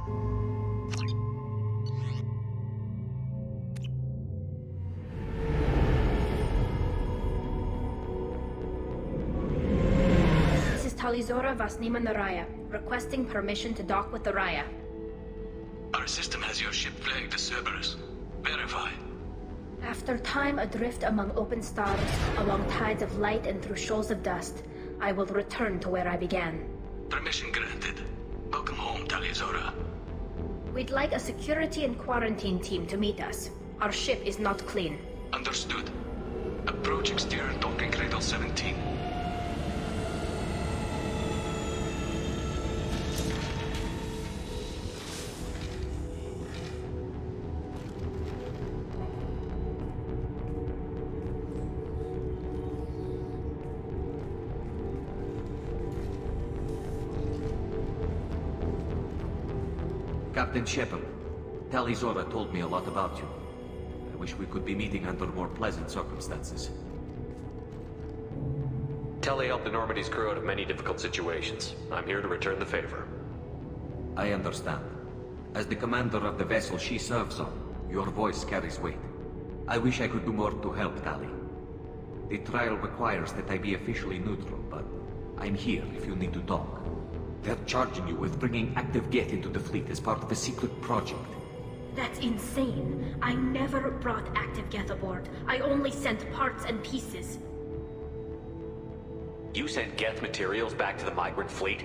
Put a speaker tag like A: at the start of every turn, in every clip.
A: This is Talizora Vasnima Naraya, requesting permission to dock with the Raya.
B: Our system has your ship flagged as Cerberus. Verify.
A: After time adrift among open stars, along tides of light and through shoals of dust, I will return to where I began.
B: Permission granted. Welcome home, Talizora.
A: We'd like a security and quarantine team to meet us. Our ship is not clean.
B: Understood. Approach exterior docking cradle 17.
C: Captain Shepard, Talizora told me a lot about you. I wish we could be meeting under more pleasant circumstances.
D: Tali helped the Normandy's crew out of many difficult situations. I'm here to return the favor.
C: I understand. As the commander of the vessel she serves on, your voice carries weight. I wish I could do more to help Tali. The trial requires that I be officially neutral, but I'm here if you need to talk. They're charging you with bringing active Geth into the fleet as part of a secret project.
A: That's insane. I never brought active Geth aboard. I only sent parts and pieces.
D: You sent Geth materials back to the migrant fleet?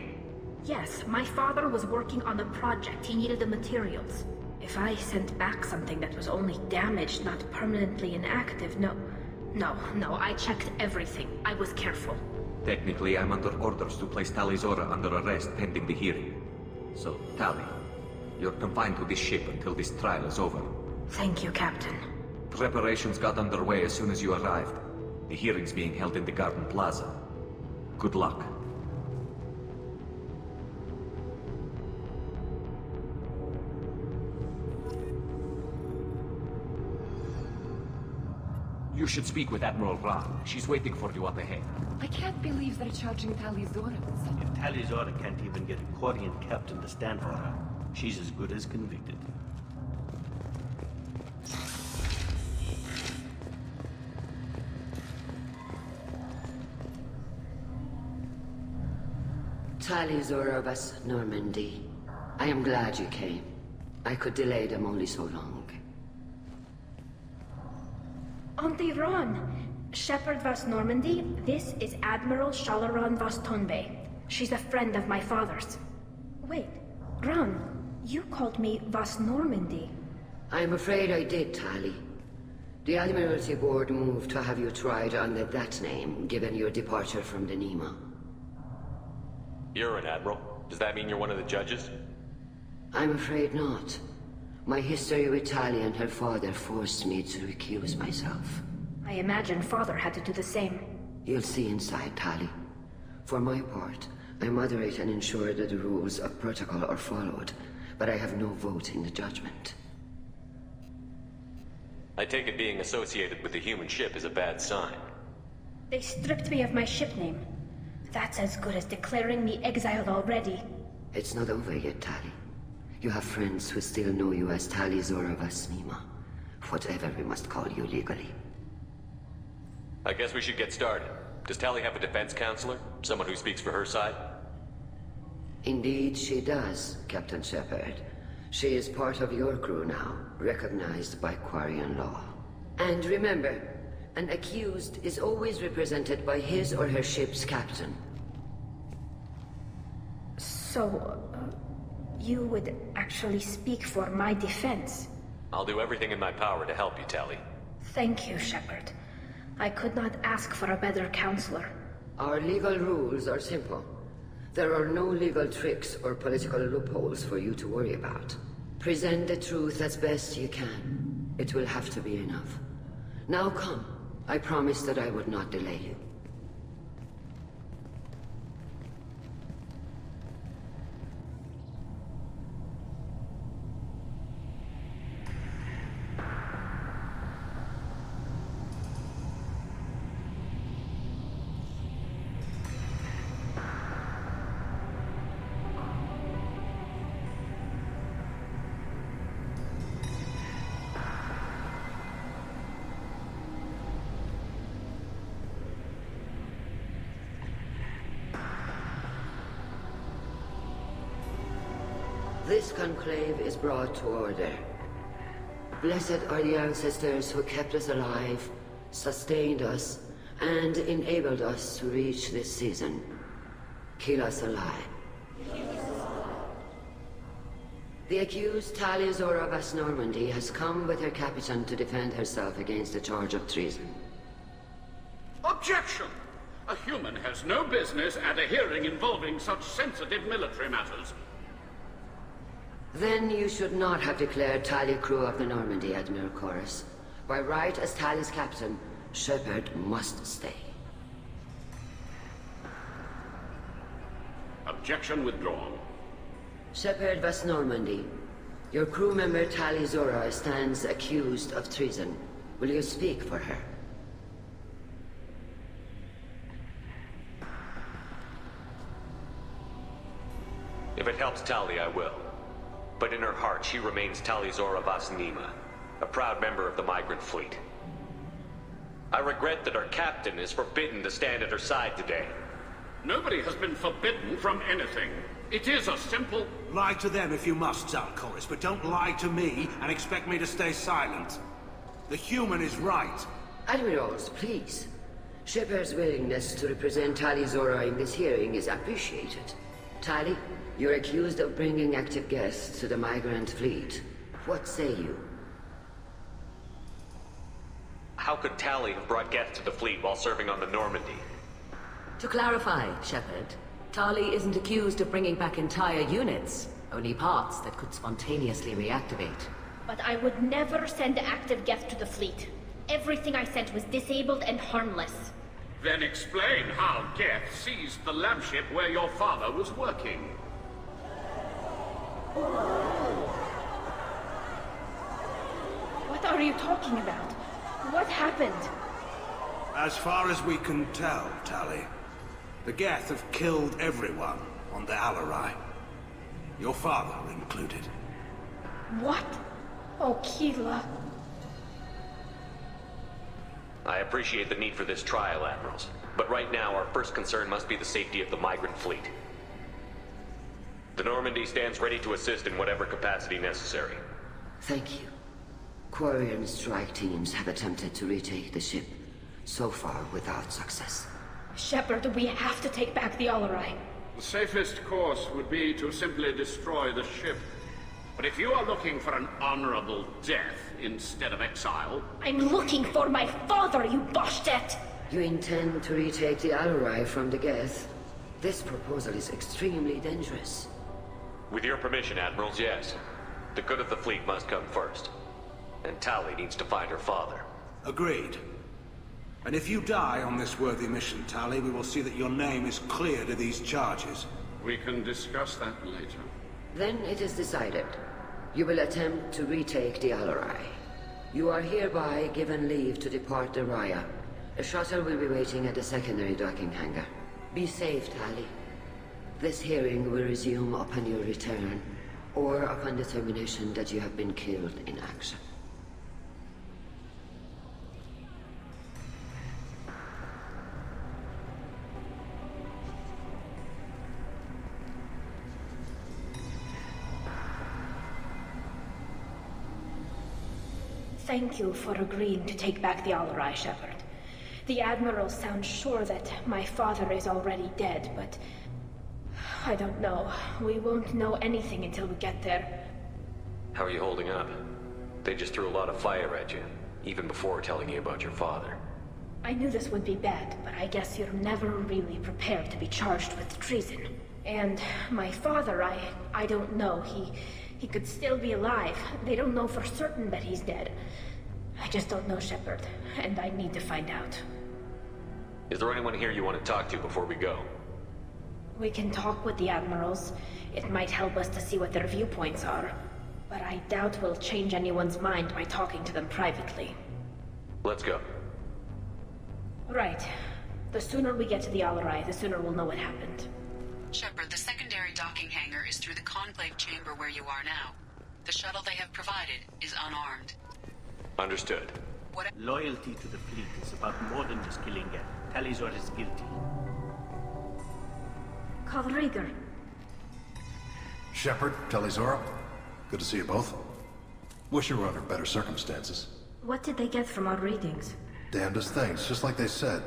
A: Yes, my father was working on a project. He needed the materials. If I sent back something that was only damaged, not permanently inactive, no, I checked everything. I was careful.
C: Technically, I'm under orders to place Talizora under arrest pending the hearing. So, Tali, you're confined to this ship until this trial is over.
A: Thank you, Captain.
C: Preparations got underway as soon as you arrived. The hearing's being held in the Garden Plaza. Good luck. You should speak with Admiral Ra. She's waiting for you up ahead.
E: I can't believe they're charging Talizora with something.
F: If Talizora can't even get a Quarian captain to stand for her, she's as good as convicted.
G: Talizora Vas Normandy. I am glad you came. I could delay them only so long.
A: Auntie Ron! Shepard Vas Normandy, this is Admiral Shalaran Vas Tonbe. She's a friend of my father's. Wait, Ron, you called me Vas Normandy.
G: I'm afraid I did, Tali. The Admiralty Board moved to have you tried under that name, given your departure from the Nima.
D: You're an admiral. Does that mean you're one of the judges?
G: I'm afraid not. My history with Tali and her father forced me to recuse myself.
A: I imagine father had to do the same.
G: You'll see inside, Tali. For my part, I moderate and ensure that the rules of protocol are followed, but I have no vote in the judgment.
D: I take it being associated with the human ship is a bad sign.
A: They stripped me of my ship name. That's as good as declaring me exiled already.
G: It's not over yet, Tali. You have friends who still know you as Talizora Vasnima. Whatever we must call you legally.
D: I guess we should get started. Does Tali have a defense counselor? Someone who speaks for her side?
G: Indeed she does, Captain Shepard. She is part of your crew now, recognized by Quarian law. And remember, an accused is always represented by his or her ship's captain.
A: So, you would actually speak for my defense?
D: I'll do everything in my power to help you, Tali.
A: Thank you, Shepard. I could not ask for a better counselor.
G: Our legal rules are simple. There are no legal tricks or political loopholes for you to worry about. Present the truth as best you can. It will have to be enough. Now come. I promised that I would not delay you. This conclave is brought to order. Blessed are the ancestors who kept us alive, sustained us, and enabled us to reach this season. Kill us alive. The accused Tali Zora Vas Normandy has come with her captain to defend herself against a charge of treason.
H: Objection! A human has no business at a hearing involving such sensitive military matters.
G: Then you should not have declared Tali crew of the Normandy, Admiral Chorus. By right as Tali's captain, Shepard must stay.
H: Objection withdrawn.
G: Shepard Vas Normandy, your crew member Tali Zora stands accused of treason. Will you speak for her?
D: If it helps Tali, I will. But in her heart, she remains Tali Zora Vas Nima, a proud member of the migrant fleet. I regret that our captain is forbidden to stand at her side today.
H: Nobody has been forbidden from anything. It is a simple...
I: Lie to them if you must, Zalcoris, but don't lie to me and expect me to stay silent. The human is right.
G: Admirals, please. Shepard's willingness to represent Tali Zora in this hearing is appreciated. Tali, you're accused of bringing active guests to the migrant fleet. What say you?
D: How could Tali have brought guests to the fleet while serving on the Normandy?
J: To clarify, Shepard, Tali isn't accused of bringing back entire units, only parts that could spontaneously reactivate.
A: But I would never send active guests to the fleet. Everything I sent was disabled and harmless.
H: Then explain how Geth seized the lab ship where your father was working.
A: What are you talking about? What happened?
I: As far as we can tell, Tali, the Geth have killed everyone on the Alarai. Your father included.
A: What? Oh, Keela.
D: I appreciate the need for this trial, Admirals. But right now, our first concern must be the safety of the migrant fleet. The Normandy stands ready to assist in whatever capacity necessary.
G: Thank you. Quarian strike teams have attempted to retake the ship, so far without success.
A: Shepard, we have to take back the Alarai.
H: The safest course would be to simply destroy the ship. But if you are looking for an honorable death instead of exile...
A: I'm looking for my father, you Boshtet!
G: You intend to retake the Alarai from the Geth? This proposal is extremely dangerous.
D: With your permission, Admirals, yes. The good of the fleet must come first. And Tali needs to find her father.
I: Agreed. And if you die on this worthy mission, Tali, we will see that your name is cleared of these charges.
H: We can discuss that later.
G: Then it is decided. You will attempt to retake the Alarai. You are hereby given leave to depart the Raya. A shuttle will be waiting at the secondary docking hangar. Be safe, Tali. This hearing will resume upon your return, or upon determination that you have been killed in action.
A: Thank you for agreeing to take back the Alarai, Shepard. The Admirals sound sure that my father is already dead, but... I don't know. We won't know anything until we get there.
D: How are you holding up? They just threw a lot of fire at you, even before telling you about your father.
A: I knew this would be bad, but I guess you're never really prepared to be charged with treason. And my father, I don't know. He could still be alive. They don't know for certain that he's dead. I just don't know, Shepard, and I need to find out.
D: Is there anyone here you want to talk to before we go?
A: We can talk with the Admirals. It might help us to see what their viewpoints are. But I doubt we'll change anyone's mind by talking to them privately.
D: Let's go.
A: Right. The sooner we get to the Alarai, the sooner we'll know what happened.
K: Shepard, the secondary docking hangar is through the conclave chamber where you are now. The shuttle they have provided is unarmed.
D: Understood.
F: Loyalty to the fleet is about more than just killing Geth. Tali Zora is guilty.
A: Call Rieger.
L: Shepard, Telizora. Good to see you both. Wish you were under better circumstances.
A: What did they get from our readings?
L: Damnedest things, just like they said.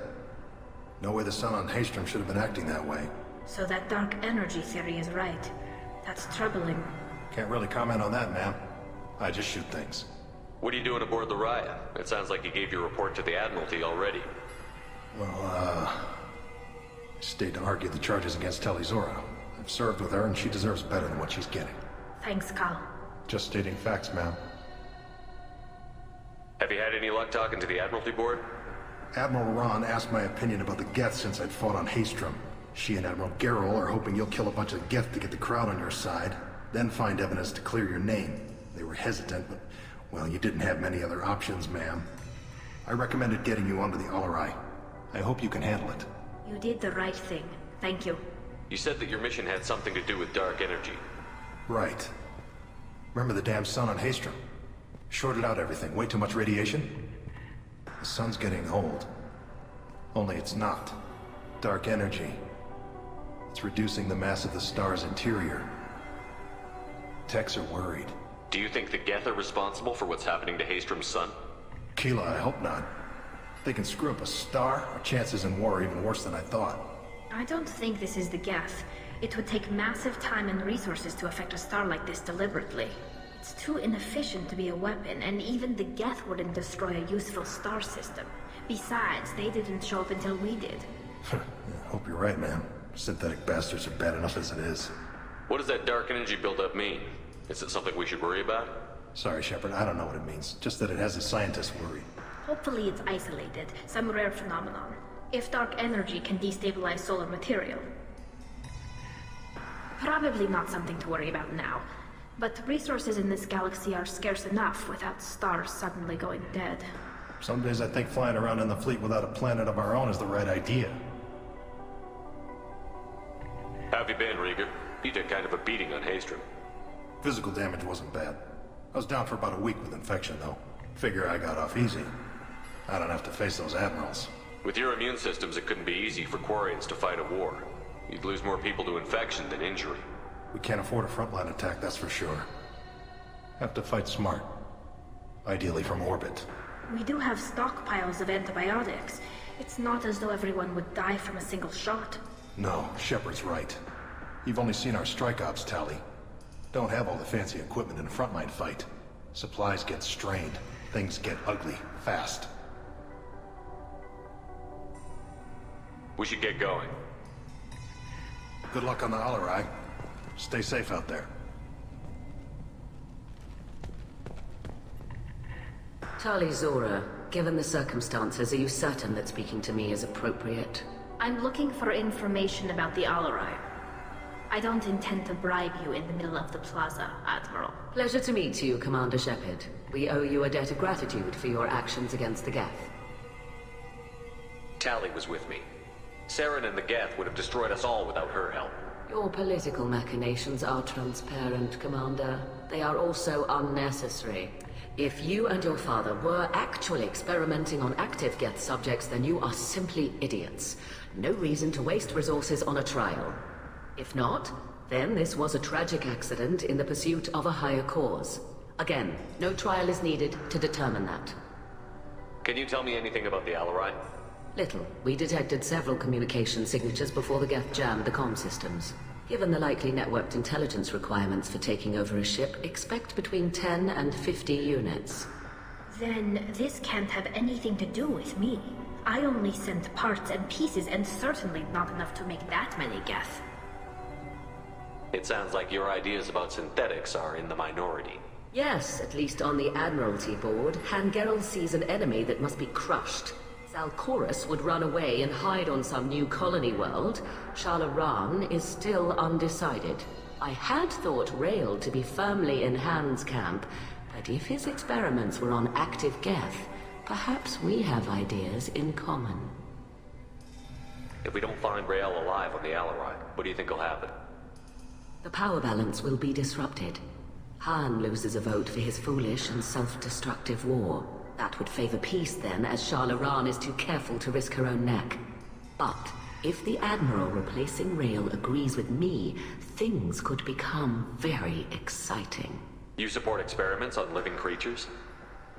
L: No way the sun on Haystrom should have been acting that way.
A: So that dark energy theory is right. That's troubling.
L: Can't really comment on that, ma'am. I just shoot things.
D: What are you doing aboard the Raya? It sounds like you gave your report to the Admiralty already.
L: Well, I stayed to argue the charges against Telizora. I've served with her, and she deserves better than what she's getting.
A: Thanks, Cal.
L: Just stating facts, ma'am.
D: Have you had any luck talking to the Admiralty board?
L: Admiral Ron asked my opinion about the Geth since I'd fought on Haystrom. She and Admiral Gerrel are hoping you'll kill a bunch of Geth to get the crowd on your side, then find evidence to clear your name. They were hesitant, but, well, you didn't have many other options, ma'am. I recommended getting you onto the Alarai. I hope you can handle it.
A: You did the right thing. Thank you.
D: You said that your mission had something to do with dark energy.
L: Right. Remember the damn sun on Haystrom? Shorted out everything. Way too much radiation? The sun's getting old. Only it's not. Dark energy. It's reducing the mass of the star's interior. Techs are worried.
D: Do you think the Geth are responsible for what's happening to Haystrom's sun?
L: Keela, I hope not. If they can screw up a star, our chances in war are even worse than I thought.
A: I don't think this is the Geth. It would take massive time and resources to affect a star like this deliberately. It's too inefficient to be a weapon, and even the Geth wouldn't destroy a useful star system. Besides, they didn't show up until we did.
L: I hope you're right, man. Synthetic bastards are bad enough as it is.
D: What does that dark energy buildup mean? Is it something we should worry about?
L: Sorry, Shepard, I don't know what it means. Just that it has the scientists worried.
A: Hopefully it's isolated, some rare phenomenon. If dark energy can destabilize solar material. Probably not something to worry about now. But resources in this galaxy are scarce enough without stars suddenly going dead.
L: Some days I think flying around in the fleet without a planet of our own is the right idea.
D: How have you been, Rieger? You took kind of a beating on Haystrom.
L: Physical damage wasn't bad. I was down for about a week with infection, though. Figure I got off easy. I don't have to face those admirals.
D: With your immune systems, it couldn't be easy for Quarians to fight a war. You'd lose more people to infection than injury.
L: We can't afford a frontline attack, that's for sure. Have to fight smart. Ideally from orbit.
A: We do have stockpiles of antibiotics. It's not as though everyone would die from a single shot.
L: No, Shepard's right. You've only seen our strike ops, Tali. Don't have all the fancy equipment in a frontline fight. Supplies get strained. Things get ugly, fast.
D: We should get going.
L: Good luck on the Alarai. Stay safe out there.
J: Tali Zora, given the circumstances, are you certain that speaking to me is appropriate?
A: I'm looking for information about the Alarai. I don't intend to bribe you in the middle of the plaza, Admiral.
J: Pleasure to meet you, Commander Shepard. We owe you a debt of gratitude for your actions against the Geth.
D: Tali was with me. Saren and the Geth would have destroyed us all without her help.
J: Your political machinations are transparent, Commander. They are also unnecessary. If you and your father were actually experimenting on active Geth subjects, then you are simply idiots. No reason to waste resources on a trial. If not, then this was a tragic accident in the pursuit of a higher cause. Again, no trial is needed to determine that.
D: Can you tell me anything about the Alarai?
J: Little. We detected several communication signatures before the Geth jammed the comm systems. Given the likely networked intelligence requirements for taking over a ship, expect between 10 and 50 units.
A: Then this can't have anything to do with me. I only sent parts and pieces, and certainly not enough to make that many Geth.
D: It sounds like your ideas about synthetics are in the minority.
J: Yes, at least on the Admiralty board, Han Gerrel sees an enemy that must be crushed. Zalcorus would run away and hide on some new colony world. Shalaran is still undecided. I had thought Rael to be firmly in Han's camp, but if his experiments were on active Geth, perhaps we have ideas in common.
D: If we don't find Rael alive on the Alarai, what do you think will happen?
J: The power balance will be disrupted. Han loses a vote for his foolish and self-destructive war. That would favor peace then, as Shalaran is too careful to risk her own neck. But If the Admiral replacing Rail agrees with me, things could become very exciting.
D: You support experiments on living creatures?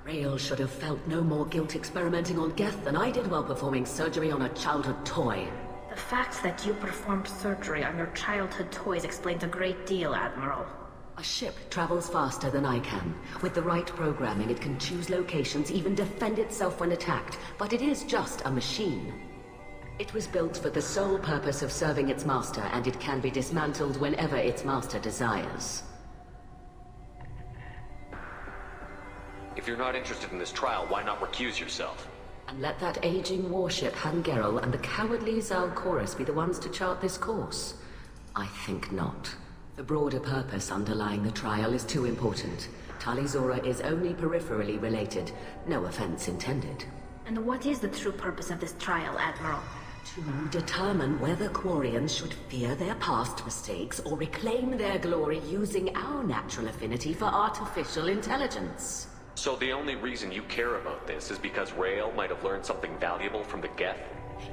J: Rail should have felt no more guilt experimenting on Geth than I did while performing surgery on a childhood toy.
A: The fact that you performed surgery on your childhood toys explains a great deal, Admiral.
J: A ship travels faster than I can. With the right programming, it can choose locations, even defend itself when attacked. But it is just a machine. It was built for the sole purpose of serving its master, and it can be dismantled whenever its master desires.
D: If you're not interested in this trial, why not recuse yourself?
J: And let that aging warship Hangerel and the cowardly Zalcorus be the ones to chart this course? I think not. The broader purpose underlying the trial is too important. Tali Zora is only peripherally related. No offense intended.
A: And what is the true purpose of this trial, Admiral?
J: To determine whether Quarians should fear their past mistakes or reclaim their glory using our natural affinity for artificial intelligence.
D: So the only reason you care about this is because Rael might have learned something valuable from the Geth?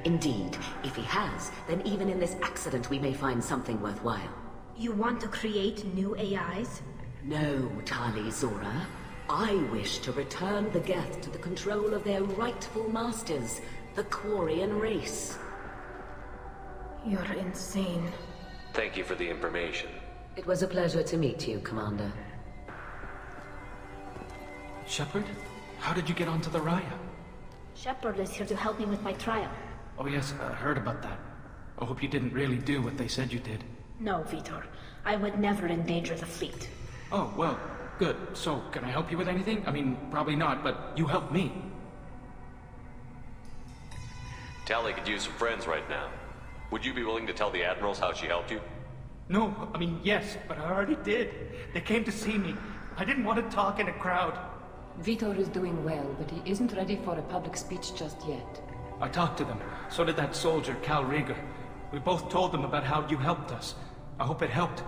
J: Indeed. If he has, then even in this accident we may find something worthwhile.
A: You want to create new AIs?
J: No, Tali Zora. I wish to return the Geth to the control of their rightful masters, the Quarian race.
A: You're insane.
D: Thank you for the information.
J: It was a pleasure to meet you, Commander.
M: Shepard? How did you get onto the Raya?
A: Shepard is here to help me with my trial.
M: Oh yes, I heard about that. I hope you didn't really do what they said you did.
A: No, Vitor. I would never endanger the fleet.
M: Oh, well, good. So, can I help you with anything? I mean, probably not, but you helped me.
D: Tali could use some friends right now. Would you be willing to tell the Admirals how she helped you?
M: No, I mean, yes, but I already did. They came to see me. I didn't want to talk in a crowd.
E: Vitor is doing well, but he isn't ready for a public speech just yet.
M: I talked to them. So did that soldier, Cal Rieger. We both told them about how you helped us. I hope it helped.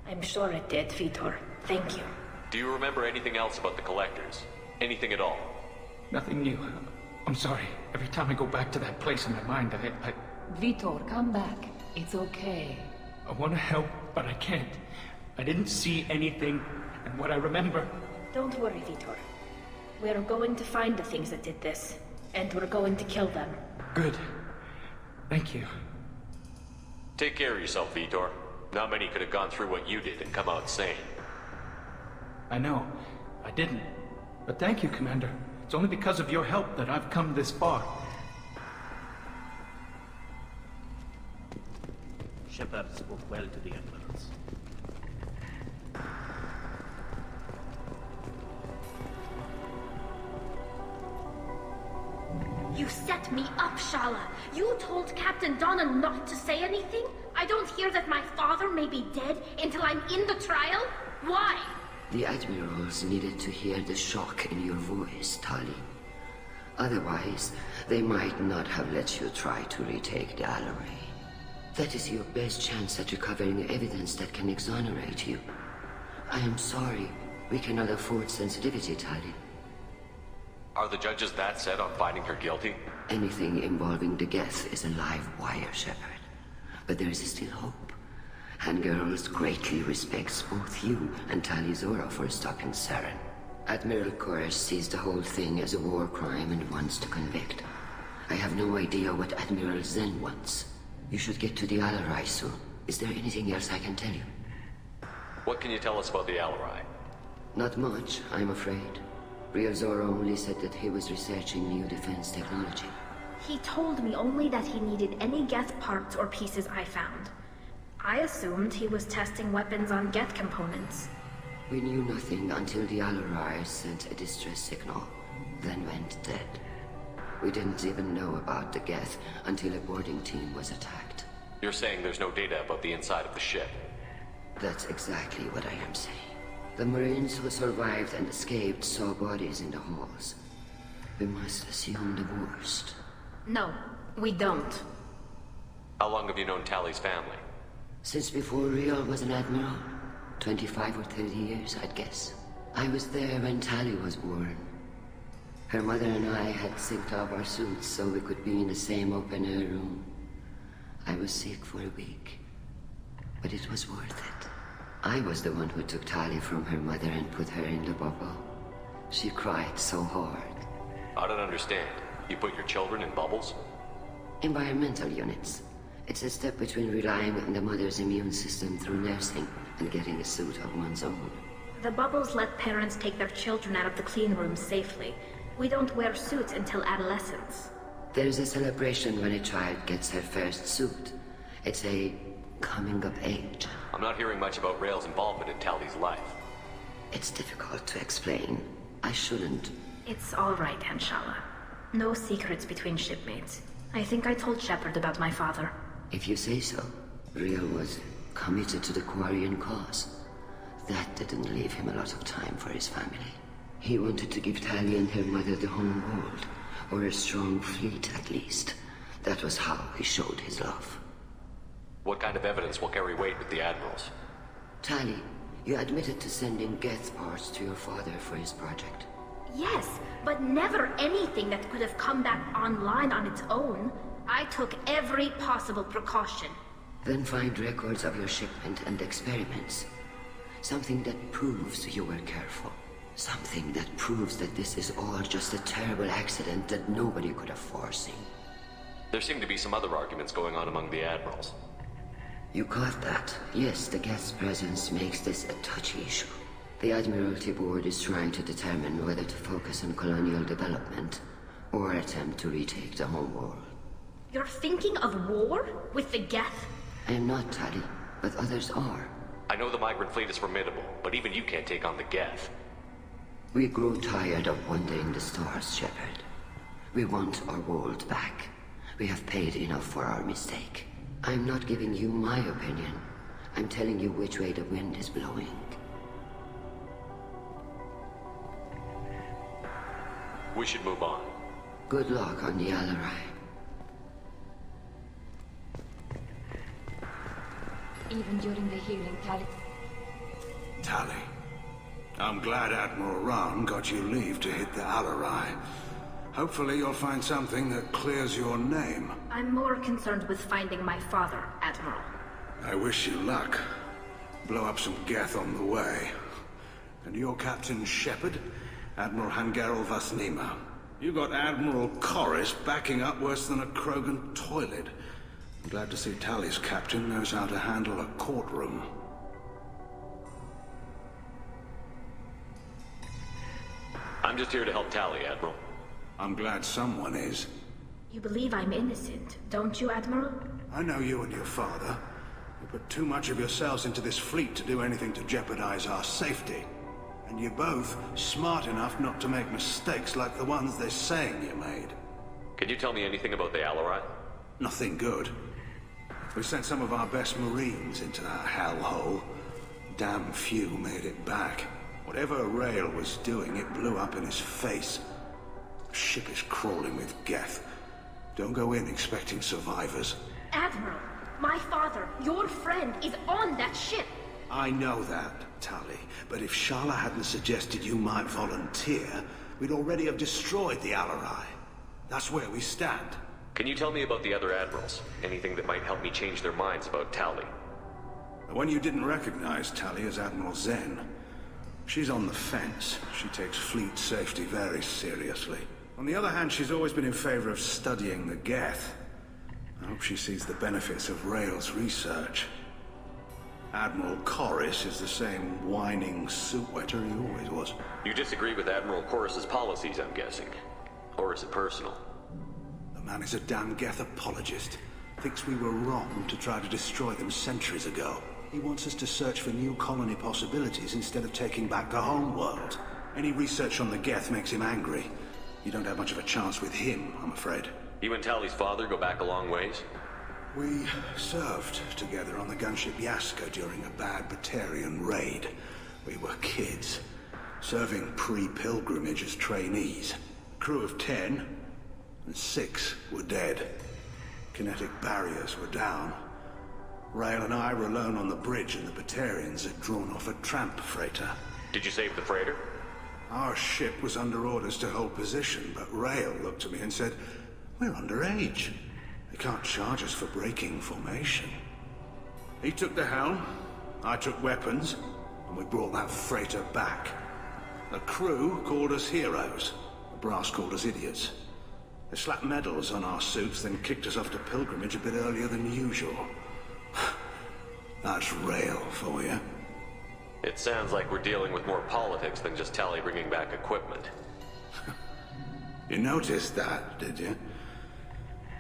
A: I'm sure it did, Vitor. Thank you.
D: Do you remember anything else about the Collectors? Anything at all?
M: Nothing new. I'm sorry. Every time I go back to that place in my mind, I...
E: Vitor, come back. It's okay.
M: I want to help, but I can't. I didn't see anything, and what I remember...
A: Don't worry, Vitor. We're going to find the things that did this, and we're going to kill them.
M: Good. Thank you.
D: Take care of yourself, Vitor. Not many could have gone through what you did and come out sane.
M: I know. I didn't. But thank you, Commander. It's only because of your help that I've come this far.
F: Shepard spoke well to the Admirals.
A: You set me up, Shala. You told Captain Donna not to say anything? I don't hear that my father may be dead until I'm in the trial? Why?
G: The Admirals needed to hear the shock in your voice, Tali. Otherwise, they might not have let you try to retake the Alaray. That is your best chance at recovering evidence that can exonerate you. I am sorry. We cannot afford sensitivity, Tali.
D: Are the judges that set on finding her guilty?
G: Anything involving the Geth is a live wire, Shepard. But there is still hope. Hangirls greatly respects both you and Tali Zora for stopping Saren. Admiral Koresh sees the whole thing as a war crime and wants to convict. I have no idea what Admiral Zen wants. You should get to the Alarai soon. Is there anything else I can tell you?
D: What can you tell us about the Alarai?
G: Not much, I'm afraid. Real Zora only said that he was researching new defense technology.
A: He told me only that he needed any Geth parts or pieces I found. I assumed he was testing weapons on Geth components.
G: We knew nothing until the Alarai sent a distress signal, then went dead. We didn't even know about the Geth until a boarding team was attacked.
D: You're saying there's no data about the inside of the ship?
G: That's exactly what I am saying. The Marines who survived and escaped saw bodies in the halls. We must assume the worst.
A: No, we don't.
D: How long have you known Tali's family?
G: Since before Real was an admiral. 25 or 30 years, I'd guess. I was there when Tali was born. Her mother and I had synced up our suits so we could be in the same open-air room. I was sick for a week. But it was worth it. I was the one who took Tali from her mother and put her in the bubble. She cried so hard.
D: I don't understand. You put your children in bubbles?
G: Environmental units. It's a step between relying on the mother's immune system through nursing and getting a suit of one's own.
A: The bubbles let parents take their children out of the clean rooms safely. We don't wear suits until adolescence.
G: There's a celebration when a child gets her first suit. It's a coming of age.
D: I'm not hearing much about Rael's involvement in Tali's life.
G: It's difficult to explain. I shouldn't.
A: It's all right, Anshala. No secrets between shipmates. I think I told Shepard about my father.
G: If you say so. Rael was committed to the Quarian cause. That didn't leave him a lot of time for his family. He wanted to give Tali and her mother the home world, or a strong fleet at least. That was how he showed his love.
D: What kind of evidence will carry weight with the Admirals?
G: Tali, you admitted to sending Geth parts to your father for his project.
A: Yes, but never anything that could have come back online on its own. I took every possible precaution.
G: Then find records of your shipment and experiments. Something that proves you were careful. Something that proves that this is all just a terrible accident that nobody could have foreseen.
D: There seem to be some other arguments going on among the Admirals.
G: You caught that? Yes, the Geth's presence makes this a touchy issue. The Admiralty Board is trying to determine whether to focus on colonial development or attempt to retake the home world.
A: You're thinking of war? With the Geth?
G: I am not, Tali, but others are.
D: I know the migrant fleet is formidable, but even you can't take on the Geth.
G: We grow tired of wandering the stars, Shepard. We want our world back. We have paid enough for our mistake. I'm not giving you my opinion. I'm telling you which way the wind is blowing.
D: We should move on.
G: Good luck on the Alarai.
E: Even during the healing, Tali...
I: Tali. I'm glad Admiral Rahn got you leave to hit the Alarai. Hopefully you'll find something that clears your name.
A: I'm more concerned with finding my father, Admiral.
I: I wish you luck. Blow up some Geth on the way. And your Captain Shepard? Admiral Hangarel Vasnima. You got Admiral Corris backing up worse than a Krogan toilet. I'm glad to see Tali's captain knows how to handle a courtroom.
D: I'm just here to help Tali, Admiral.
I: I'm glad someone is.
A: You believe I'm innocent, don't you, Admiral?
I: I know you and your father. You put too much of yourselves into this fleet to do anything to jeopardize our safety. And you're both smart enough not to make mistakes like the ones they're saying you made.
D: Can you tell me anything about the Alarai?
I: Nothing good. We sent some of our best Marines into that hellhole. Damn few made it back. Whatever Rael was doing, it blew up in his face. The ship is crawling with Geth. Don't go in expecting survivors.
A: Admiral, my father, your friend, is on that ship.
I: I know that, Tali, but if Shala hadn't suggested you might volunteer, we'd already have destroyed the Alarai. That's where we stand.
D: Can you tell me about the other Admirals? Anything that might help me change their minds about Tali?
I: The one you didn't recognize, Tali, is Admiral Zen. She's on the fence. She takes fleet safety very seriously. On the other hand, she's always been in favor of studying the Geth. I hope she sees the benefits of Rael's research. Admiral Corris is the same whining suit-wetter he always was.
D: You disagree with Admiral Corris's policies, I'm guessing. Or is it personal?
I: The man is a damn Geth apologist. Thinks we were wrong to try to destroy them centuries ago. He wants us to search for new colony possibilities instead of taking back the home world. Any research on the Geth makes him angry. You don't have much of a chance with him, I'm afraid.
D: You and Tali's father go back a long ways?
I: We served together on the gunship Yaska during a bad Batarian raid. We were kids, serving pre-pilgrimage as trainees. Crew of 10, and 6 were dead. Kinetic barriers were down. Rael and I were alone on the bridge, and the Batarians had drawn off a tramp freighter.
D: Did you save the freighter?
I: Our ship was under orders to hold position, but Rael looked at me and said, "We're underage. They You can't charge us for breaking formation. He took the helm, I took weapons, and we brought that freighter back. The crew called us heroes. The brass called us idiots. They slapped medals on our suits, then kicked us off to pilgrimage a bit earlier than usual. That's rail for you.
D: It sounds like we're dealing with more politics than just Tali bringing back equipment.
I: You noticed that, did you?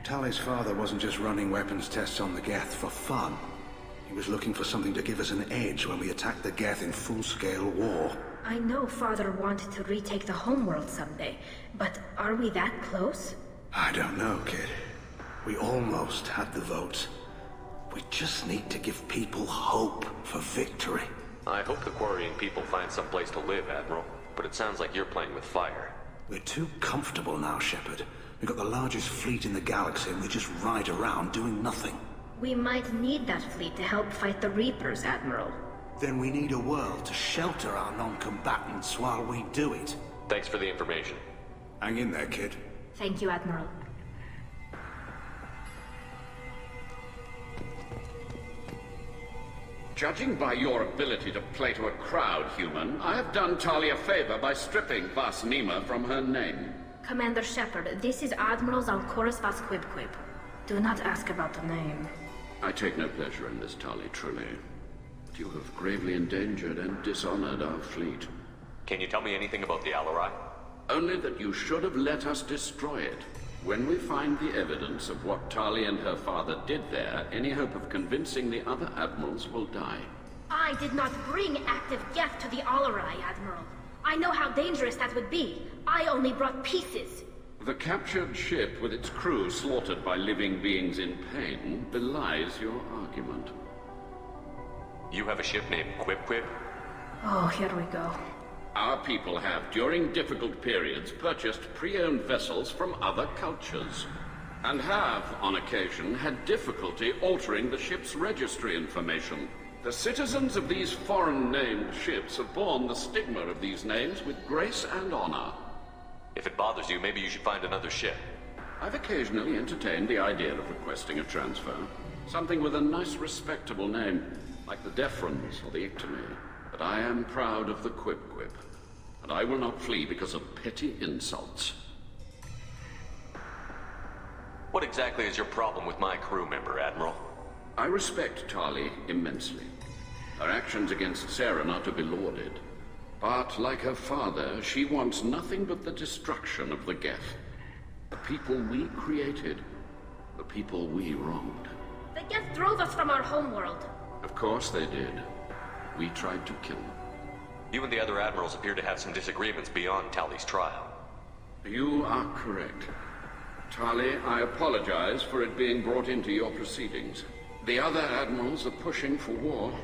I: Tali's father wasn't just running weapons tests on the Geth for fun. He was looking for something to give us an edge when we attacked the Geth in full-scale war.
A: I know Father wanted to retake the homeworld someday, but are we that close?
I: I don't know, kid. We almost had the votes. We just need to give people hope for victory.
D: I hope the quarrying people find some place to live, Admiral. But it sounds like you're playing with fire.
I: We're too comfortable now, Shepard. We've got the largest fleet in the galaxy and we just ride around doing nothing.
A: We might need that fleet to help fight the Reapers, Admiral.
I: Then we need a world to shelter our non-combatants while we do it.
D: Thanks for the information.
I: Hang in there, kid.
A: Thank you, Admiral.
H: Judging by your ability to play to a crowd, human, I have done Tali a favor by stripping Vas Nima from her name.
A: Commander Shepard, this is Admiral Zalkoris Vas Quibquib. Do not ask about the name.
H: I take no pleasure in this, Tali, truly. But you have gravely endangered and dishonored our fleet.
D: Can you tell me anything about the Alarai?
H: Only that you should have let us destroy it. When we find the evidence of what Tali and her father did there, any hope of convincing the other admirals will die.
A: I did not bring active Geth to the Alarai, Admiral. I know how dangerous that would be. I only brought pieces.
H: The captured ship with its crew slaughtered by living beings in pain belies your argument.
D: You have a ship named Quib?
A: Oh, here we go.
H: Our people have, during difficult periods, purchased pre-owned vessels from other cultures, and have, on occasion, had difficulty altering the ship's registry information. The citizens of these foreign-named ships have borne the stigma of these names with grace and honor.
D: If it bothers you, maybe you should find another ship.
H: I've occasionally entertained the idea of requesting a transfer. Something with a nice, respectable name, like the Defrons or the Ictomy. But I am proud of the Quib, and I will not flee because of petty insults.
D: What exactly is your problem with my crew member, Admiral?
H: I respect Tali immensely. Her actions against Sarah are not to be lauded. But, like her father, she wants nothing but the destruction of the Geth. The people we created. The people we wronged.
A: The Geth drove us from our homeworld.
H: Of course they did. We tried to kill them.
D: You and the other admirals appear to have some disagreements beyond Tali's trial.
H: You are correct. Tali, I apologize for it being brought into your proceedings. The other admirals are pushing for war.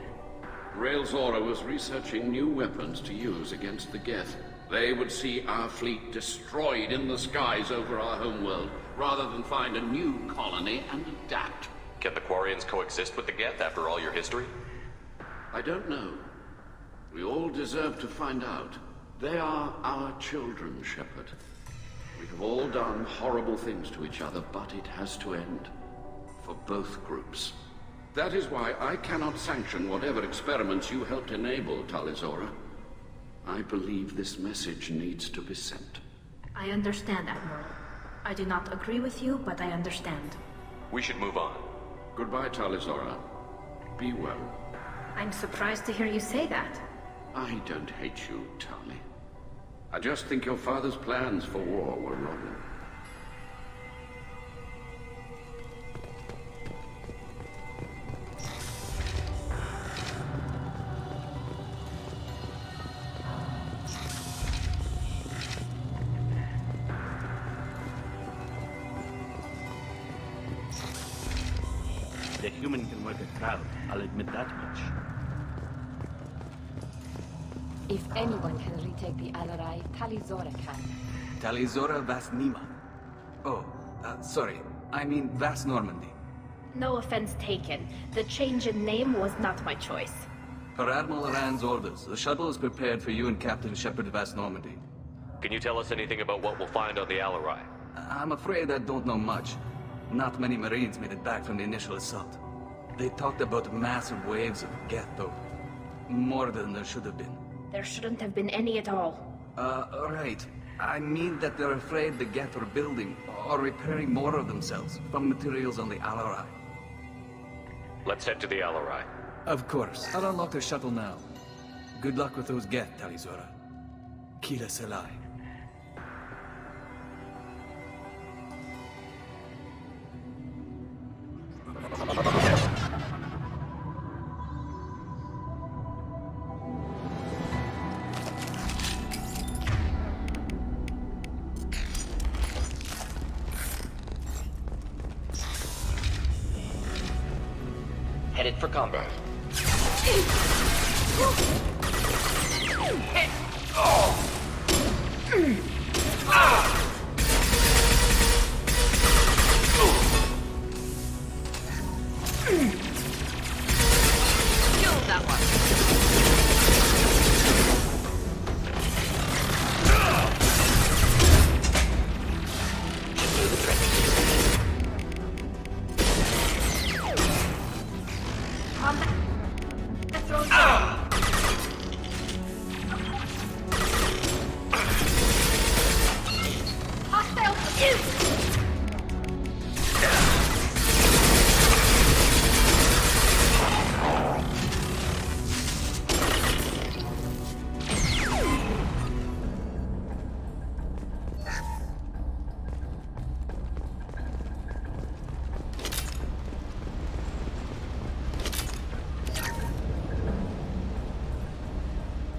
H: Rael'Zora was researching new weapons to use against the Geth. They would see our fleet destroyed in the skies over our homeworld, rather than find a new colony and adapt.
D: Can the Quarians coexist with the Geth after all your history?
H: I don't know. We all deserve to find out. They are our children, Shepard. We have all done horrible things to each other, but it has to end. For both groups. That is why I cannot sanction whatever experiments you helped enable, Talizora. I believe this message needs to be sent.
A: I understand, Admiral. I do not agree with you, but I understand.
D: We should move on.
H: Goodbye, Talizora. Be well.
A: I'm surprised to hear you say that.
H: I don't hate you, Tali. I just think your father's plans for war were wrong.
F: The human can work a crowd, I'll admit that much.
E: If anyone can retake the Alarai, Talizora can.
C: Talizora Vas Nima. Oh, sorry. I mean Vas Normandy.
A: No offense taken. The change in name was not my choice.
C: Per Admiral Rand's orders, the shuttle is prepared for you and Captain Shepard Vas Normandy.
D: Can you tell us anything about what we'll find on the Alarai?
C: I'm afraid I don't know much.
N: Not many Marines made it back from the initial assault. They talked about massive waves of Geth, though. More than there should have been.
A: There shouldn't have been any at all.
N: Right. I mean that they're afraid the Geth are building or repairing more of themselves from materials on the Alarai.
D: Let's head to the Alarai.
N: Of course. I'll unlock the shuttle now. Good luck with those Geth, Talizora. Kila Selai.
O: Headed for combat.
K: Killed that one.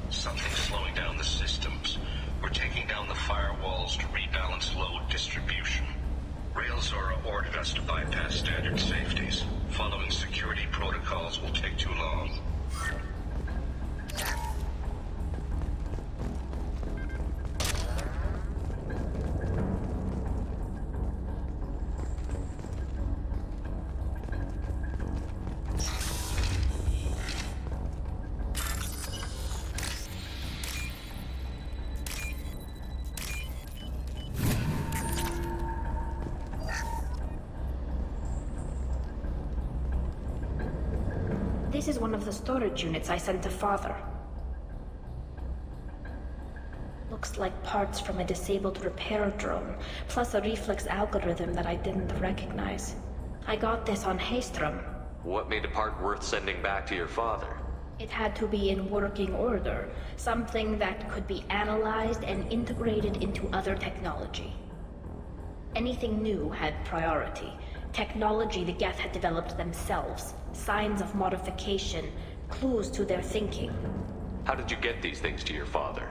B: Something's slowing down the systems. We're taking down the firewalls to rebalance load distribution. Railzora ordered us to bypass standard safeties. Following security protocols will take too long.
A: This is one of the storage units I sent to Father. Looks like parts from a disabled repair drone, plus a reflex algorithm that I didn't recognize. I got this on Haystrom.
D: What made a part worth sending back to your father?
A: It had to be in working order, something that could be analyzed and integrated into other technology. Anything new had priority. Technology the Geth had developed themselves, signs of modification, clues to their thinking.
D: How did you get these things to your father?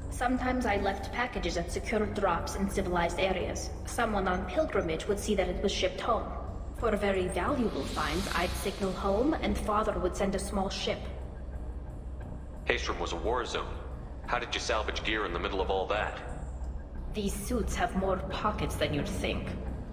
A: Sometimes I left packages at secure drops in civilized areas. Someone on pilgrimage would see that it was shipped home. For very valuable finds, I'd signal home, and Father would send a small ship.
D: Haystrom was a war zone. How did you salvage gear in the middle of all that?
A: These suits have more pockets than you'd think.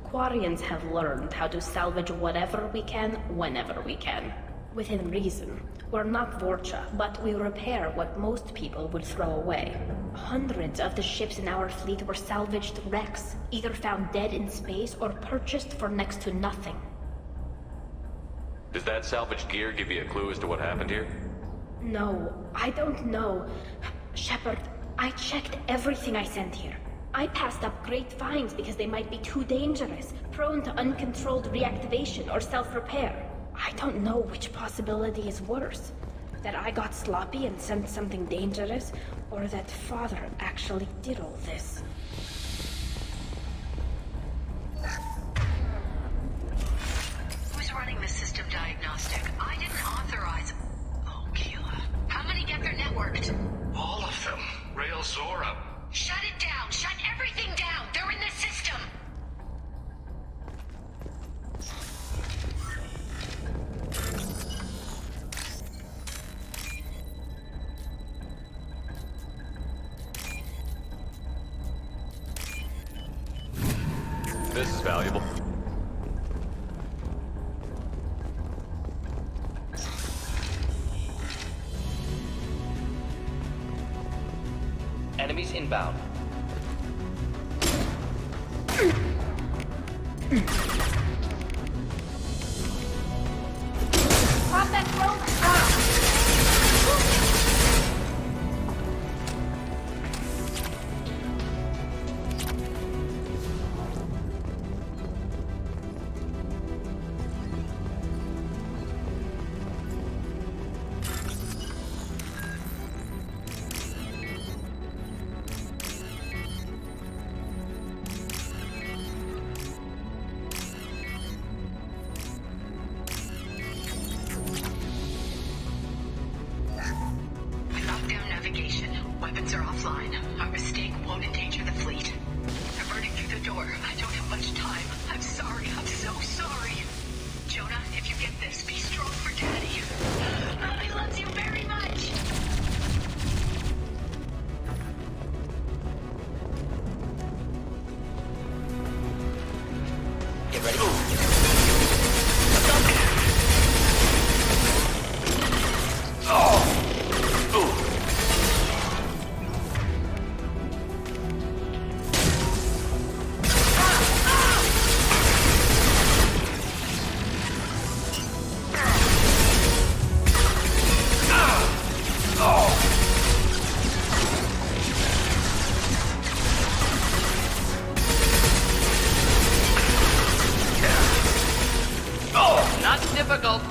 A: Quarians have learned how to salvage whatever we can, whenever we can. Within reason. We're not Vorcha, but we repair what most people would throw away. Hundreds of the ships in our fleet were salvaged wrecks, either found dead in space or purchased for next to nothing.
D: Does that salvaged gear give you a clue as to what happened here?
A: No, I don't know. Shepard, I checked everything I sent here. I passed up great finds because they might be too dangerous, prone to uncontrolled reactivation or self-repair. I don't know which possibility is worse. That I got sloppy and sent something dangerous, or that Father actually did all this.
K: Who's running the system diagnostic? I didn't authorize... Oh, Keela. How many get their networked?
B: All of them. Railzora.
K: Shut it down! Shut everything down! They're in the system!
D: This is valuable.
O: Enemies inbound.
K: navigation. Weapons are offline. Our mistake won't endanger the fleet. I'm running through the door. I don't have much time. I'm sorry. I'm so sorry. Jonah, if you get this, be strong for Daddy. He loves you very much.
O: Get ready. Not difficult.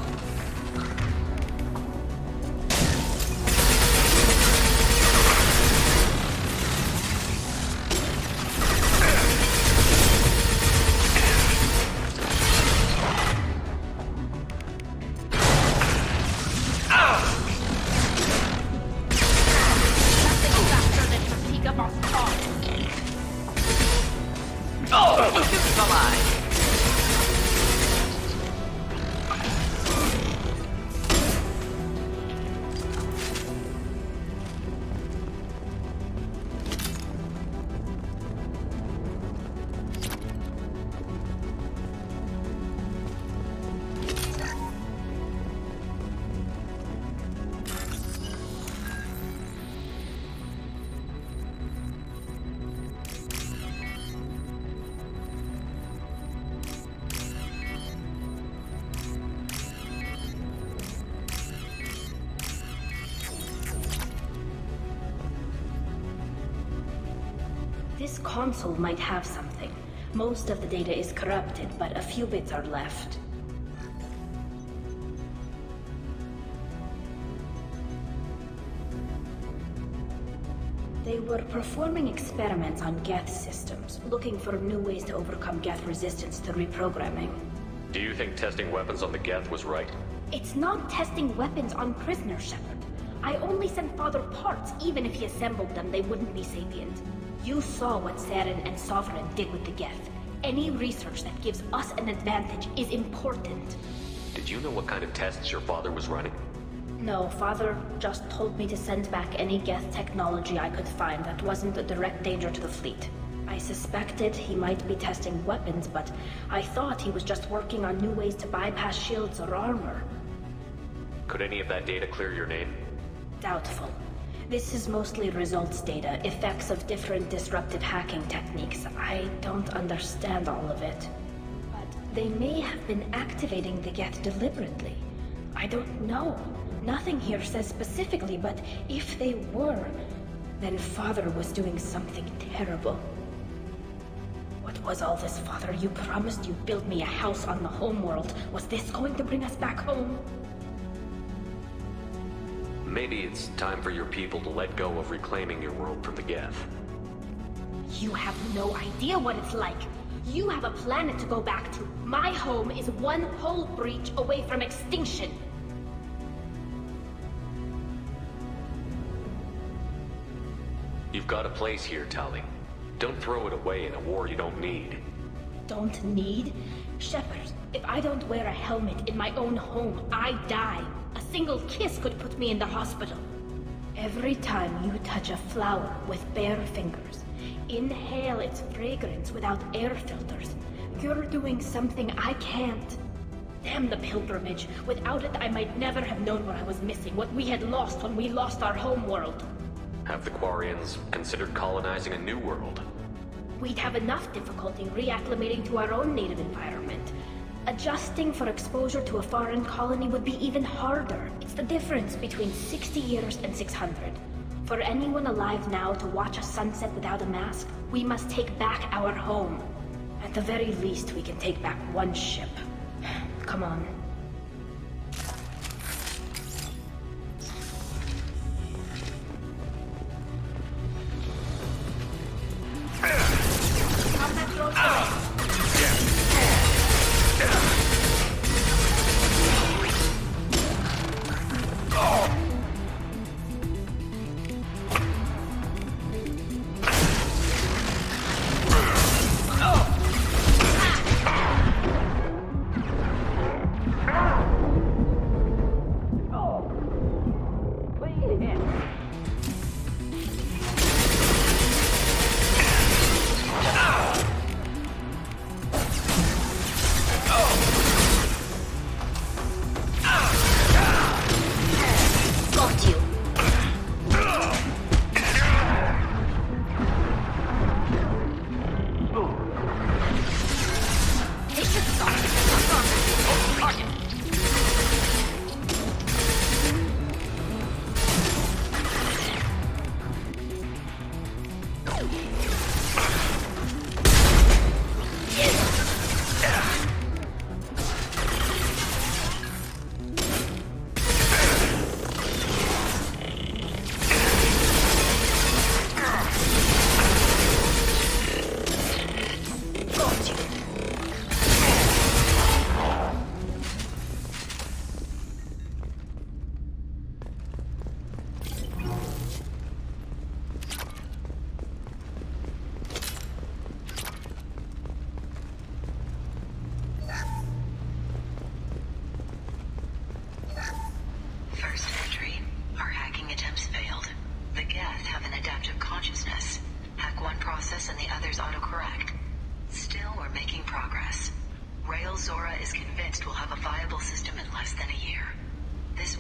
O: Come on.
A: This console might have something. Most of the data is corrupted, but a few bits are left. They were performing experiments on Geth systems, looking for new ways to overcome Geth resistance to reprogramming.
D: Do you think testing weapons on the Geth was right?
A: It's not testing weapons on prisoners, Shepard. I only sent Father parts. Even if he assembled them, they wouldn't be sapient. You saw what Saren and Sovereign did with the Geth. Any research that gives us an advantage is important.
D: Did you know what kind of tests your father was running?
A: No, Father just told me to send back any Geth technology I could find that wasn't a direct danger to the fleet. I suspected he might be testing weapons, but I thought he was just working on new ways to bypass shields or armor.
D: Could any of that data clear your name?
A: Doubtful. This is mostly results data, effects of different disruptive hacking techniques. I don't understand all of it. But they may have been activating the Geth deliberately. I don't know. Nothing here says specifically, but if they were, then Father was doing something terrible. What was all this, Father? You promised you'd build me a house on the homeworld. Was this going to bring us back home?
D: Maybe it's time for your people to let go of reclaiming your world from the Geth.
A: You have no idea what it's like. You have a planet to go back to. My home is one hull breach away from extinction.
D: You've got a place here, Tali. Don't throw it away in a war you don't need.
A: Don't need? Shepard, if I don't wear a helmet in my own home, I die. A single kiss could put me in the hospital. Every time you touch a flower with bare fingers, inhale its fragrance without air filters, you're doing something I can't. Damn the pilgrimage. Without it, I might never have known what I was missing, what we had lost when we lost our home world.
D: Have the Quarians considered colonizing a new world?
A: We'd have enough difficulty reacclimating to our own native environment. Adjusting for exposure to a foreign colony would be even harder. It's the difference between 60 years and 600. For anyone alive now to watch a sunset without a mask, we must take back our home. At the very least, we can take back one ship. Come on.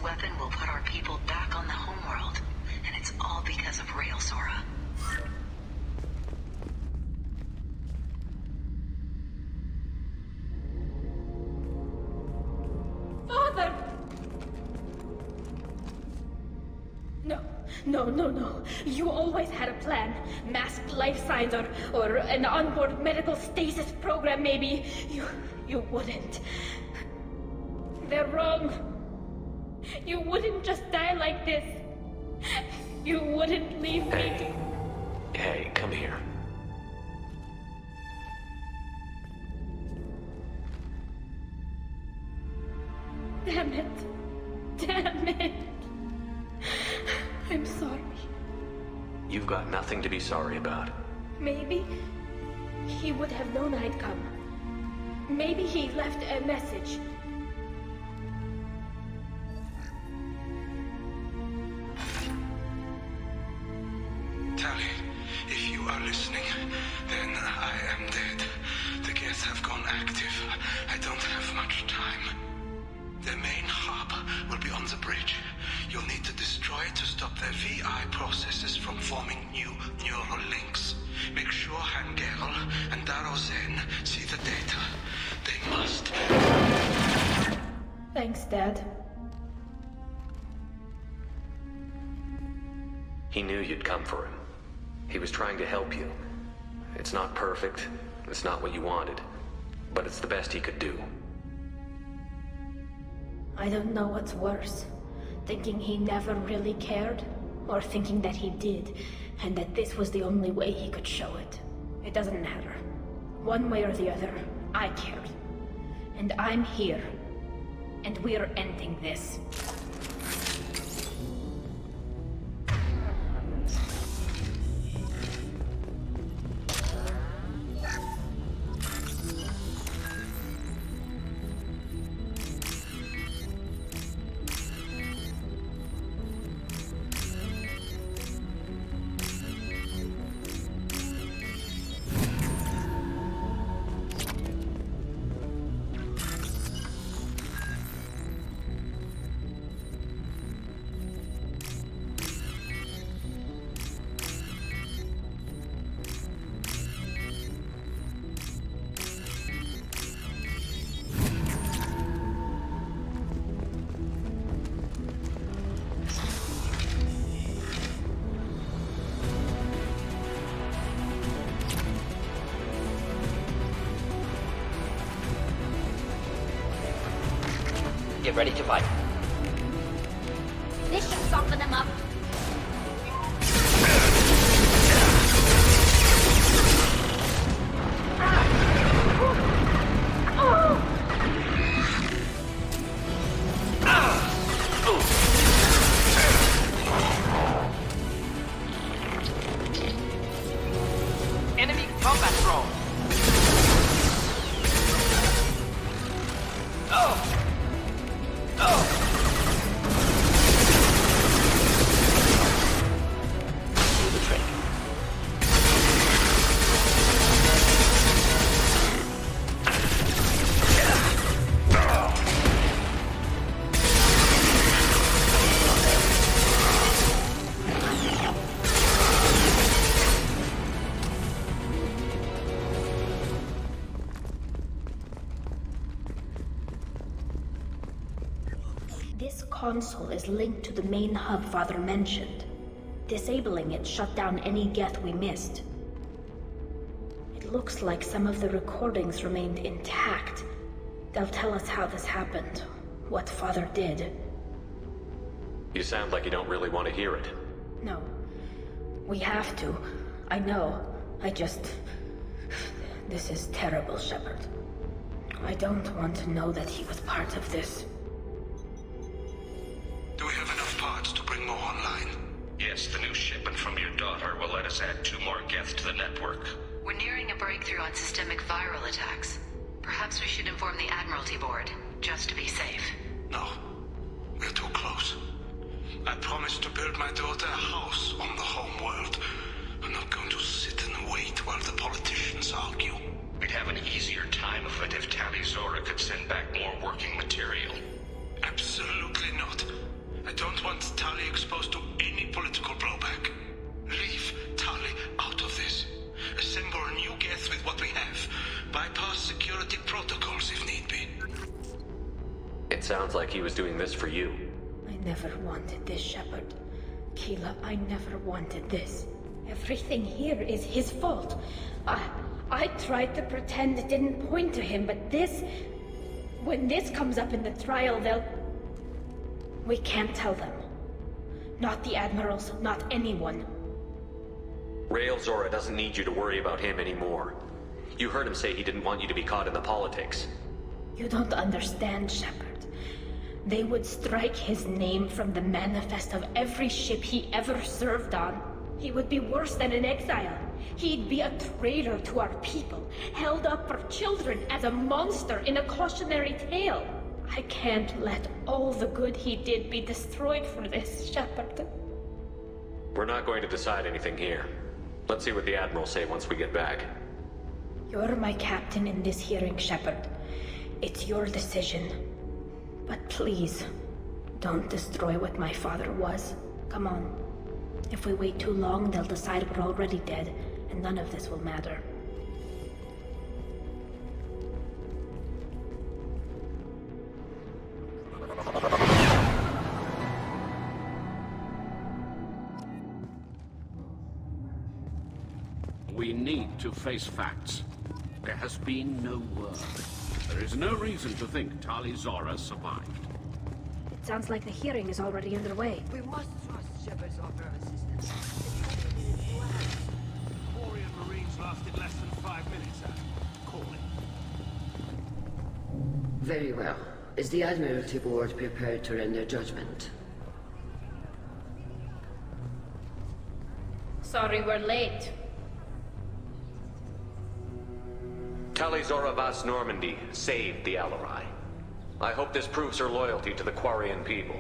K: weapon will put our people back on the homeworld. And it's all because of Rail Zora.
A: Father! No. You always had a plan. Masked life signs or an onboard medical stasis program, maybe. You wouldn't. They're wrong. You wouldn't just die like this. You wouldn't leave me.
D: Hey, come here.
A: Damn it. I'm sorry.
D: You've got nothing to be sorry about.
A: Maybe he would have known I'd come. Maybe he left a message.
I: Tali, if you are listening, then I am dead. The Geth have gone active. I don't have much time. The main hub will be on the bridge. You'll need to destroy it to stop their VI processes from forming new neural links. Make sure Hangel and Darozen see the data. They must.
A: Thanks, Dad.
D: He knew you'd come for him. He was trying to help you. It's not perfect. It's not what you wanted. But it's the best he could do.
A: I don't know what's worse. Thinking he never really cared, or thinking that he did, and that this was the only way he could show it. It doesn't matter. One way or the other, I cared. And I'm here. And we're ending this.
O: Get ready to fight.
P: This should soften them up.
O: Enemy combat drone.
A: This console is linked to the main hub Father mentioned. Disabling it shut down any Geth we missed. It looks like some of the recordings remained intact. They'll tell us how this happened, what Father did.
D: You sound like you don't really want to hear it.
A: No. We have to. I know. This is terrible, Shepard. I don't want to know that he was part of this.
I: Do we have enough parts to bring more online?
B: Yes, the new shipment from your daughter will let us add 2 more Geth to the network.
K: We're nearing a breakthrough on systemic viral attacks. Perhaps we should inform the Admiralty Board, just to be safe.
I: No. We're too close. I promised to build my daughter a house on the homeworld. I'm not going to sit and wait while the politicians argue.
B: We'd have an easier time of it if Tali Zora could send back more working material.
I: Absolutely not.
P: want Tali exposed to any political blowback. Leave Tali out of this. Assemble a new Geth with what we have. Bypass security protocols if need be.
D: It sounds like he was doing this for you.
A: I never wanted this, Shepard. Keela, I never wanted this. Everything here is his fault. I tried to pretend it didn't point to him, but this... When this comes up in the trial, they'll... We can't tell them. Not the Admirals, not anyone.
D: Rael Zora doesn't need you to worry about him anymore. You heard him say he didn't want you to be caught in the politics.
A: You don't understand, Shepard. They would strike his name from the manifest of every ship he ever served on. He would be worse than an exile. He'd be a traitor to our people, held up for children as a monster in a cautionary tale. I can't let all the good he did be destroyed for this, Shepard.
D: We're not going to decide anything here. Let's see what the Admirals say once we get back.
A: You're my captain in this hearing, Shepard. It's your decision. But please, don't destroy what my father was. Come on. If we wait too long, they'll decide we're already dead, and none of this will matter.
H: We need to face facts. There has been no word. There is no reason to think Tali Zora survived.
A: It sounds like the hearing is already underway.
G: We must trust Shepard's offer of assistance.
P: Quarian Marines lasted less than 5 minutes, Call it.
G: Very well. Is the Admiralty Board prepared to render judgment?
A: Sorry we're late.
D: Tali Zora Vas Normandy saved the Alarai. I hope this proves her loyalty to the Quarian people.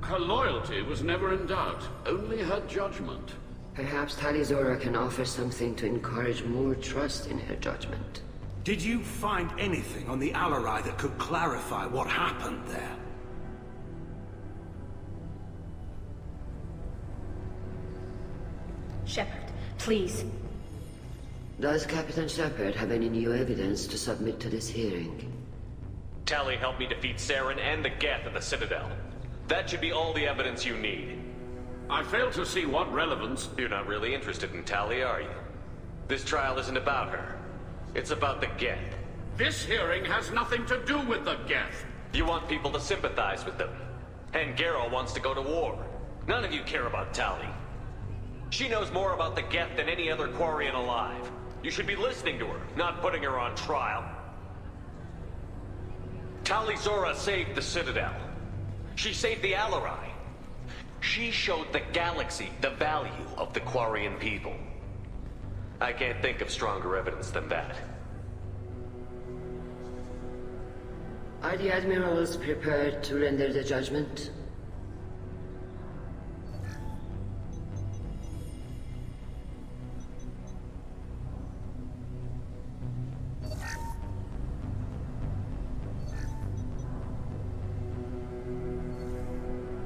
H: Her loyalty was never in doubt, only her judgment.
G: Perhaps Tali Zora can offer something to encourage more trust in her judgment.
I: Did you find anything on the Alarai that could clarify what happened there?
A: Shepard, please.
G: Does Captain Shepard have any new evidence to submit to this hearing?
D: Tali helped me defeat Saren and the Geth at the Citadel. That should be all the evidence you need.
H: I fail to see what relevance...
D: You're not really interested in Tali, are you? This trial isn't about her. It's about the Geth.
H: This hearing has nothing to do with the Geth.
D: You want people to sympathize with them. And Garrow wants to go to war. None of you care about Tali. She knows more about the Geth than any other Quarian alive. You should be listening to her, not putting her on trial. Tali Zora saved the Citadel. She saved the Alarai. She showed the galaxy the value of the Quarian people. I can't think of stronger evidence than that.
G: Are the Admirals prepared to render the judgment?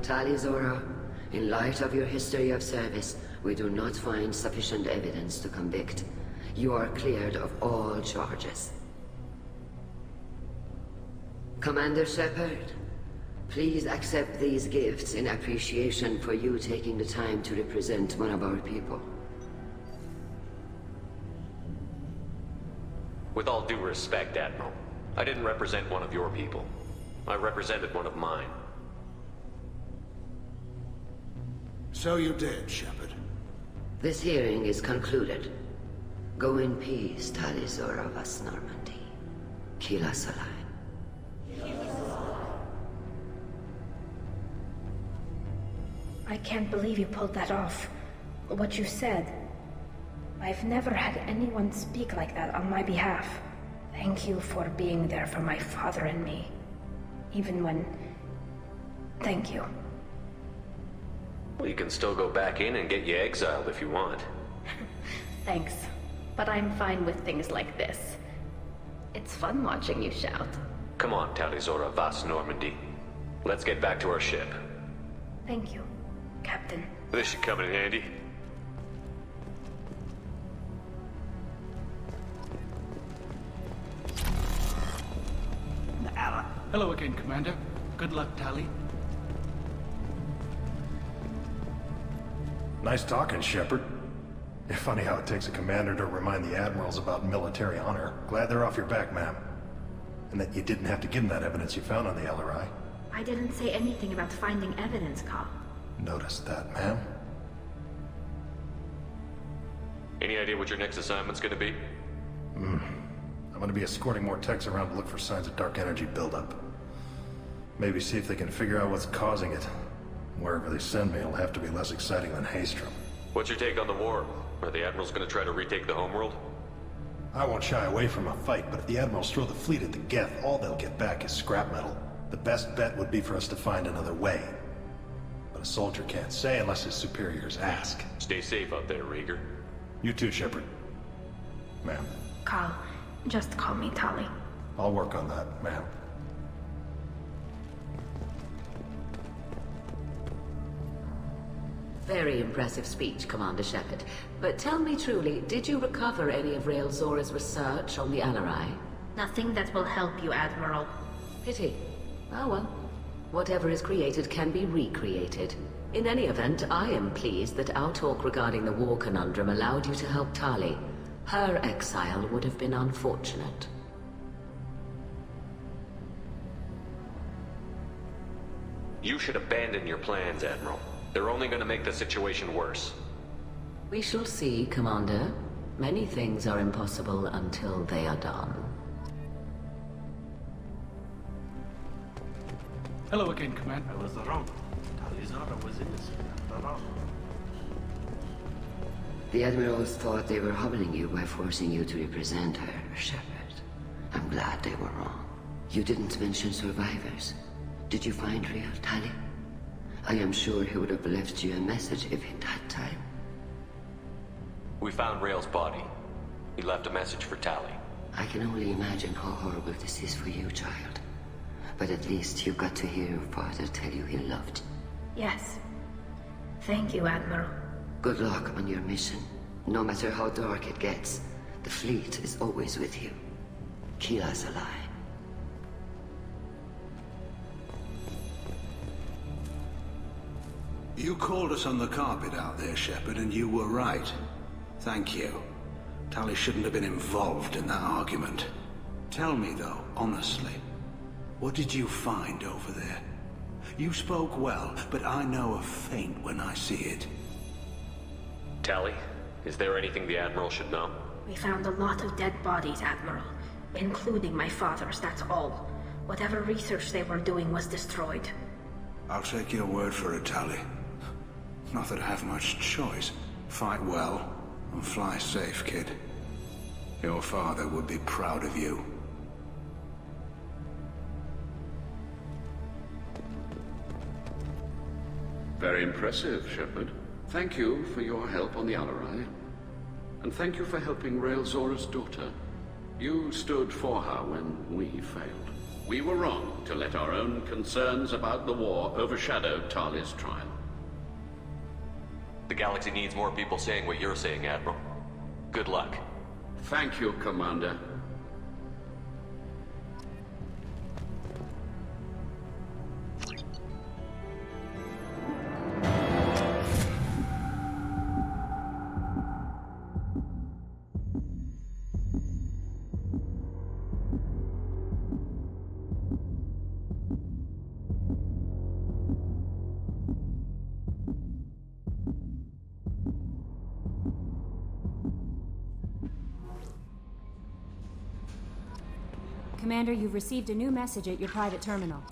G: Tali Zora, in light of your history of service, we do not find sufficient evidence to convict. You are cleared of all charges. Commander Shepard, please accept these gifts in appreciation for you taking the time to represent one of our people.
D: With all due respect, Admiral, I didn't represent one of your people. I represented one of mine.
I: So you did, Shepard.
G: This hearing is concluded. Go in peace, Tali Zora Vas Normandy. Kila Salai.
A: I can't believe you pulled that off. What you said. I've never had anyone speak like that on my behalf. Thank you for being there for my father and me. Even when... Thank you.
D: Well, you can still go back in and get you exiled if you want.
A: Thanks. But I'm fine with things like this. It's fun watching you shout.
D: Come on, Tali Zora Vas Normandy. Let's get back to our ship.
A: Thank you, Captain.
D: This should come in handy.
M: Hello again, Commander. Good luck, Tali.
L: Nice talking, Shepard. It's funny how it takes a commander to remind the admirals about military honor. Glad they're off your back, ma'am. And that you didn't have to give them that evidence you found on the LRI.
A: I didn't say anything about finding evidence, Cal.
L: Noticed that, ma'am.
D: Any idea what your next assignment's gonna be?
L: I'm gonna be escorting more techs around to look for signs of dark energy buildup. Maybe see if they can figure out what's causing it. Wherever they send me, it'll have to be less exciting than Haystrom.
D: What's your take on the war? Are the admirals gonna try to retake the homeworld?
L: I won't shy away from a fight, but if the admirals throw the fleet at the Geth, all they'll get back is scrap metal. The best bet would be for us to find another way. But a soldier can't say unless his superiors ask.
D: Stay safe out there, Rieger.
L: You too, Shepard. Ma'am.
A: Cal, just call me Tali.
L: I'll work on that, ma'am.
J: Very impressive speech, Commander Shepard. But tell me truly, did you recover any of Rael Zora's research on the LRI?
A: Nothing that will help you, Admiral.
J: Pity. Oh well. Whatever is created can be recreated. In any event, I am pleased that our talk regarding the war conundrum allowed you to help Tali. Her exile would have been unfortunate.
D: You should abandon your plans, Admiral. They're only gonna make the situation worse.
J: We shall see, Commander. Many things are impossible until they are done.
M: Hello again, Commander.
F: I was wrong. Tali Zora was innocent after all.
G: The Admirals thought they were humbling you by forcing you to represent her, Shepard. I'm glad they were wrong. You didn't mention survivors. Did you find real Tali? I am sure he would have left you a message if he'd had time.
D: We found Rael's body. He left a message for Tali.
G: I can only imagine how horrible this is for you, child. But at least you got to hear your father tell you he loved you.
A: Yes. Thank you, Admiral.
G: Good luck on your mission. No matter how dark it gets, the fleet is always with you. Keep us alive.
I: You called us on the carpet out there, Shepard, and you were right. Thank you. Tali shouldn't have been involved in that argument. Tell me, though, honestly, what did you find over there? You spoke well, but I know a feint when I see it.
D: Tali, is there anything the Admiral should know?
A: We found a lot of dead bodies, Admiral. Including my father's, that's all. Whatever research they were doing was destroyed.
I: I'll take your word for it, Tali. Not that I have much choice. Fight well, and fly safe, kid. Your father would be proud of you.
H: Very impressive, Shepard. Thank you for your help on the LRI. And thank you for helping Rael Zora's daughter. You stood for her when we failed. We were wrong to let our own concerns about the war overshadow Tali's trial.
D: The galaxy needs more people saying what you're saying, Admiral. Good luck.
H: Thank you, Commander.
Q: Commander, you've received a new message at your private terminal.